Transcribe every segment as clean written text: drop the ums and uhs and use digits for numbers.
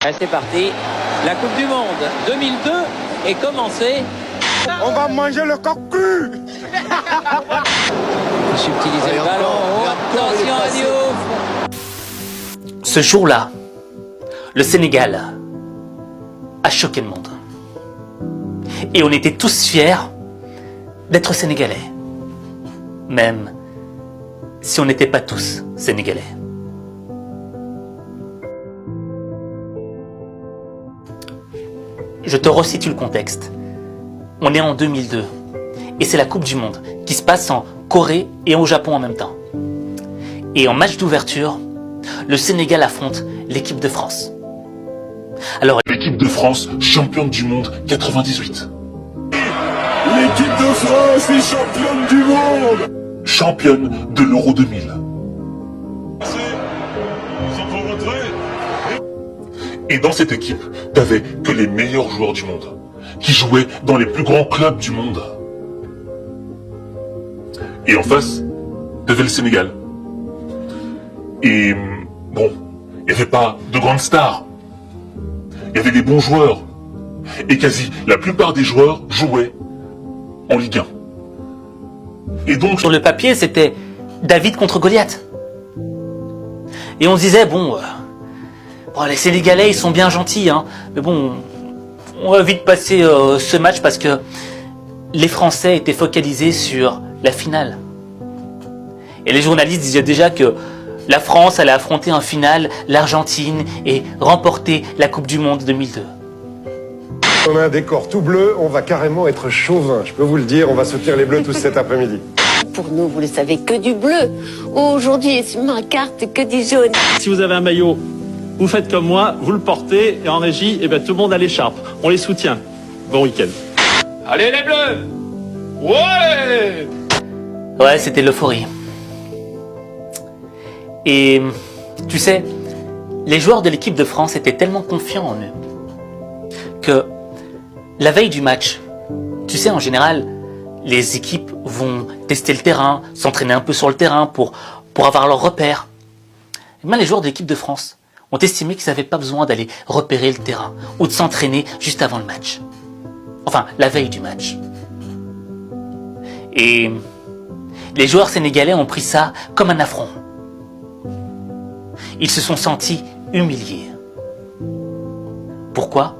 Allez, c'est parti. La Coupe du Monde 2002 est commencée. On va manger le coq cru. Subtiliser le ballon. Attention à Diouf. Ce jour-là, le Sénégal a choqué le monde. Et on était tous fiers d'être sénégalais. Même si on n'était pas tous sénégalais. Je te resitue le contexte. On est en 2002 et c'est la Coupe du Monde qui se passe en Corée et au Japon en même temps. Et en match d'ouverture, le Sénégal affronte l'équipe de France. Alors, l'équipe de France, championne du monde 98. L'équipe de France est championne du monde. Championne de l'Euro 2000. Et dans cette équipe, t'avais que les meilleurs joueurs du monde, qui jouaient dans les plus grands clubs du monde. Et en face, t'avais le Sénégal. Et bon, il n'y avait pas de grandes stars. Il y avait des bons joueurs. Et quasi la plupart des joueurs jouaient en Ligue 1. Et donc, sur le papier, c'était David contre Goliath. Et on se disait, bon, les Sénégalais, ils sont bien gentils, hein, mais bon, on va vite passer ce match parce que les Français étaient focalisés sur la finale. Et les journalistes disaient déjà que la France allait affronter en finale l'Argentine et remporter la Coupe du Monde 2002. On a un décor tout bleu, on va carrément être chauvin. Je peux vous le dire, on va soutenir les bleus tous cet après-midi. Pour nous, vous le savez, que du bleu. Aujourd'hui, sur ma carte, que du jaune. Si vous avez un maillot, vous faites comme moi, vous le portez, et en régie, tout le monde a l'écharpe. On les soutient. Bon week-end. Allez les Bleus. Ouais. Ouais, c'était l'euphorie. Et tu sais, les joueurs de l'équipe de France étaient tellement confiants en eux que la veille du match, tu sais, en général, les équipes vont tester le terrain, s'entraîner un peu sur le terrain pour avoir leurs repères. Et bien, les joueurs de l'équipe de France ont estimé qu'ils n'avaient pas besoin d'aller repérer le terrain ou de s'entraîner juste avant le match. Enfin, la veille du match. Et les joueurs sénégalais ont pris ça comme un affront. Ils se sont sentis humiliés. Pourquoi ?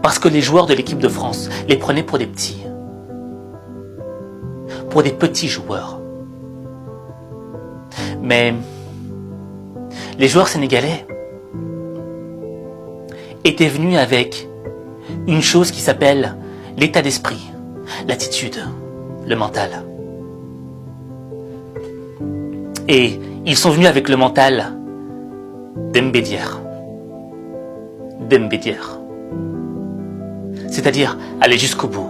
Parce que les joueurs de l'équipe de France les prenaient pour des petits. Pour des petits joueurs. Mais les joueurs sénégalais étaient venus avec une chose qui s'appelle l'état d'esprit, l'attitude, le mental. Et ils sont venus avec le mental d'Embédière. C'est-à-dire aller jusqu'au bout.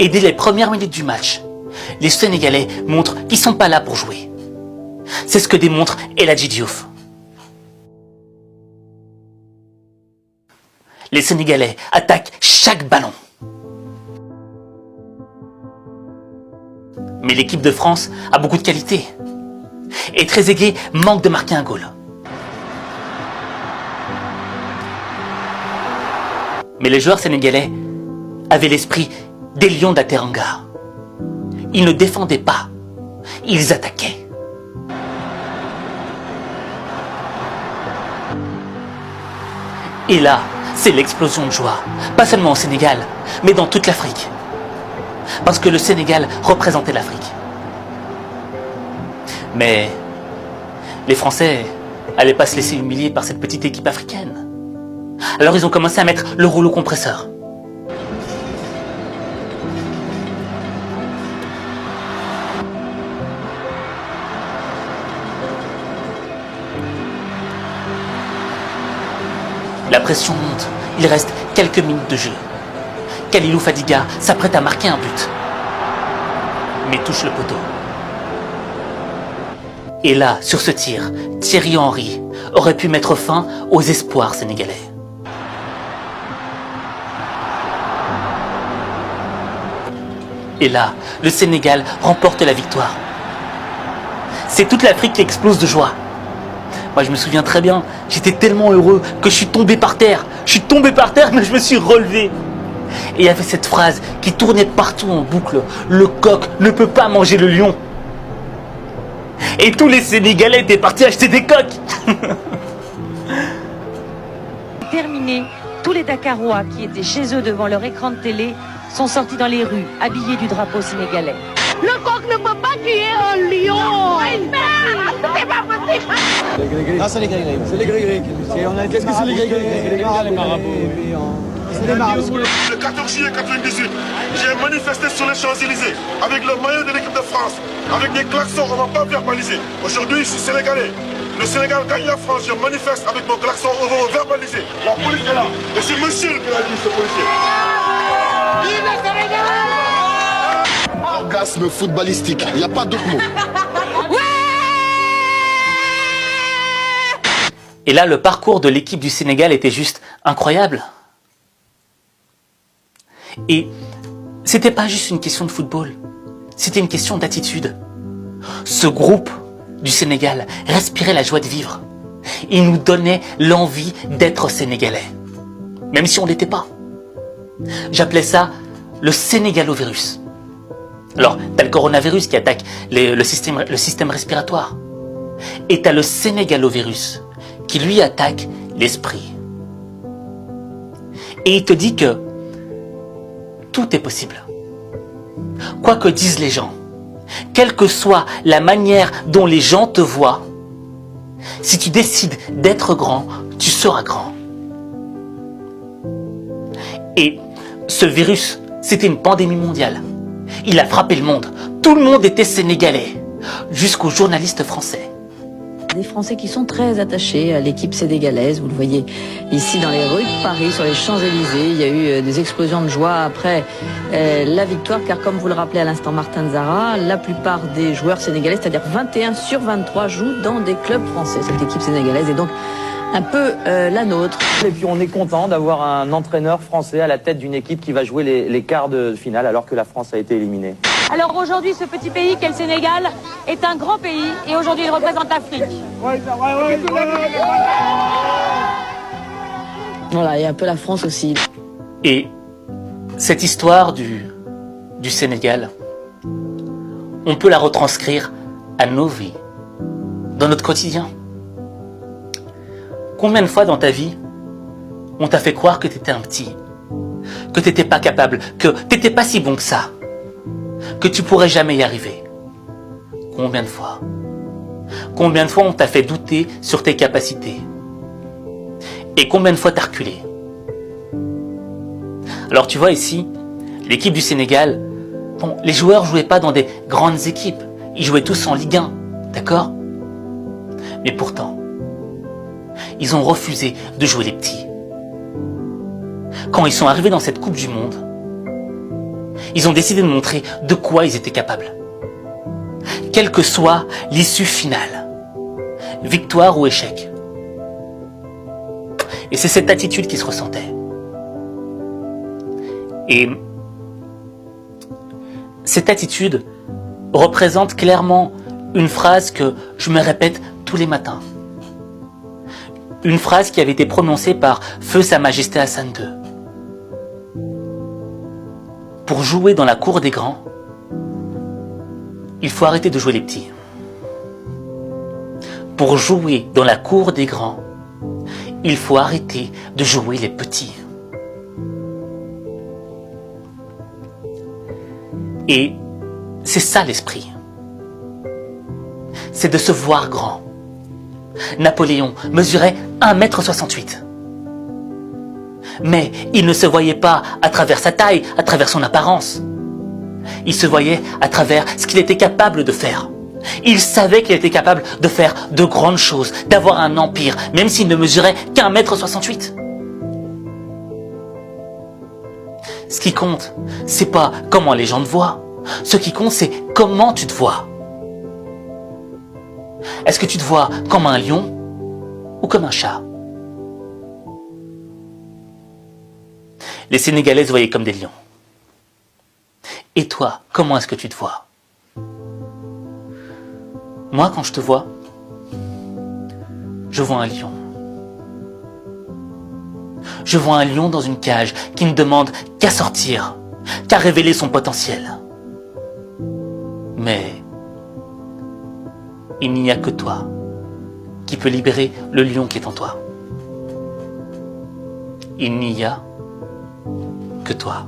Et dès les premières minutes du match, les Sénégalais montrent qu'ils ne sont pas là pour jouer. C'est ce que démontre El Hadji Diouf. Les Sénégalais attaquent chaque ballon. Mais l'équipe de France a beaucoup de qualité. Et Trezeguet manque de marquer un goal. Mais les joueurs sénégalais avaient l'esprit des lions de la Teranga. Ils ne défendaient pas, ils attaquaient. Et là, c'est l'explosion de joie, pas seulement au Sénégal, mais dans toute l'Afrique. Parce que le Sénégal représentait l'Afrique. Mais les Français n'allaient pas se laisser humilier par cette petite équipe africaine. Alors ils ont commencé à mettre le rouleau compresseur. La pression monte, il reste quelques minutes de jeu. Kalilou Fadiga s'apprête à marquer un but, mais touche le poteau. Et là, sur ce tir, Thierry Henry aurait pu mettre fin aux espoirs sénégalais. Et là, le Sénégal remporte la victoire. C'est toute l'Afrique qui explose de joie. Moi, je me souviens très bien, j'étais tellement heureux que je suis tombé par terre. Je suis tombé par terre, mais je me suis relevé. Et il y avait cette phrase qui tournait partout en boucle. Le coq ne peut pas manger le lion. Et tous les Sénégalais étaient partis acheter des coqs. Terminé, tous les Dakarois qui étaient chez eux devant leur écran de télé sont sortis dans les rues, habillés du drapeau sénégalais. Le coq ne peut pas tuer un lion. C'est pas possible. Ah, c'est les gris-gris. C'est les gris-gris. Qu'est-ce que c'est les gris-gris? C'est les marabouts. C'est les marabouts. Le 14 juillet 98, j'ai manifesté sur les Champs-Élysées avec le maillot de l'équipe de France, avec des klaxons, on m'a pas verbalisé. Aujourd'hui, je suis sénégalais. Le Sénégal gagne la France, je manifeste avec mon klaxon, on va me verbaliser. La police est là. Et c'est monsieur qui l'a dit, ce policier. Vive le Sénégal! Orgasme footballistique, il n'y a pas d'autre mot. Et là, le parcours de l'équipe du Sénégal était juste incroyable. Et c'était pas juste une question de football, c'était une question d'attitude. Ce groupe du Sénégal respirait la joie de vivre. Il nous donnait l'envie d'être sénégalais, même si on ne l'était pas. J'appelais ça le sénégalovirus. Alors, t'as le coronavirus qui attaque le système respiratoire. Et t'as le sénégalovirus qui lui attaque l'esprit. Et il te dit que tout est possible. Quoi que disent les gens, quelle que soit la manière dont les gens te voient, si tu décides d'être grand, tu seras grand. Et ce virus, c'était une pandémie mondiale. Il a frappé le monde. Tout le monde était sénégalais, jusqu'aux journalistes français. Des Français qui sont très attachés à l'équipe sénégalaise. Vous le voyez ici dans les rues de Paris, sur les Champs-Élysées. Il y a eu des explosions de joie après la victoire, car comme vous le rappelez à l'instant Martin Zara, la plupart des joueurs sénégalais, c'est-à-dire 21 sur 23, jouent dans des clubs français. Cette équipe sénégalaise est donc un peu la nôtre. Et puis on est content d'avoir un entraîneur français à la tête d'une équipe qui va jouer les quarts de finale alors que la France a été éliminée. Alors aujourd'hui, ce petit pays qu'est le Sénégal est un grand pays et aujourd'hui il représente l'Afrique. Voilà, et un peu la France aussi. Et cette histoire du Sénégal, on peut la retranscrire à nos vies, dans notre quotidien. Combien de fois dans ta vie, on t'a fait croire que tu étais un petit, que tu n'étais pas capable, que tu n'étais pas si bon que ça, que tu pourrais jamais y arriver? Combien de fois? Combien de fois on t'a fait douter sur tes capacités? Et combien de fois t'as reculé? Alors tu vois ici, l'équipe du Sénégal, bon, les joueurs jouaient pas dans des grandes équipes, ils jouaient tous en Ligue 1, d'accord? Mais pourtant, ils ont refusé de jouer les petits. Quand ils sont arrivés dans cette Coupe du Monde, ils ont décidé de montrer de quoi ils étaient capables. Quelle que soit l'issue finale, victoire ou échec. Et c'est cette attitude qui se ressentait. Et cette attitude représente clairement une phrase que je me répète tous les matins. Une phrase qui avait été prononcée par Feu Sa Majesté Hassan II. Pour jouer dans la cour des grands, il faut arrêter de jouer les petits. Pour jouer dans la cour des grands, il faut arrêter de jouer les petits. Et c'est ça l'esprit. C'est de se voir grand. Napoléon mesurait 1,68 m. Mais il ne se voyait pas à travers sa taille, à travers son apparence. Il se voyait à travers ce qu'il était capable de faire. Il savait qu'il était capable de faire de grandes choses, d'avoir un empire, même s'il ne mesurait qu'1,68 m. Ce qui compte, c'est pas comment les gens te voient. Ce qui compte, c'est comment tu te vois. Est-ce que tu te vois comme un lion ou comme un chat. Les Sénégalais se voyaient comme des lions. Et toi, comment est-ce que tu te vois? Moi, quand je te vois, je vois un lion. Je vois un lion dans une cage qui ne demande qu'à sortir, qu'à révéler son potentiel. Mais il n'y a que toi qui peux libérer le lion qui est en toi. Il n'y a que toi.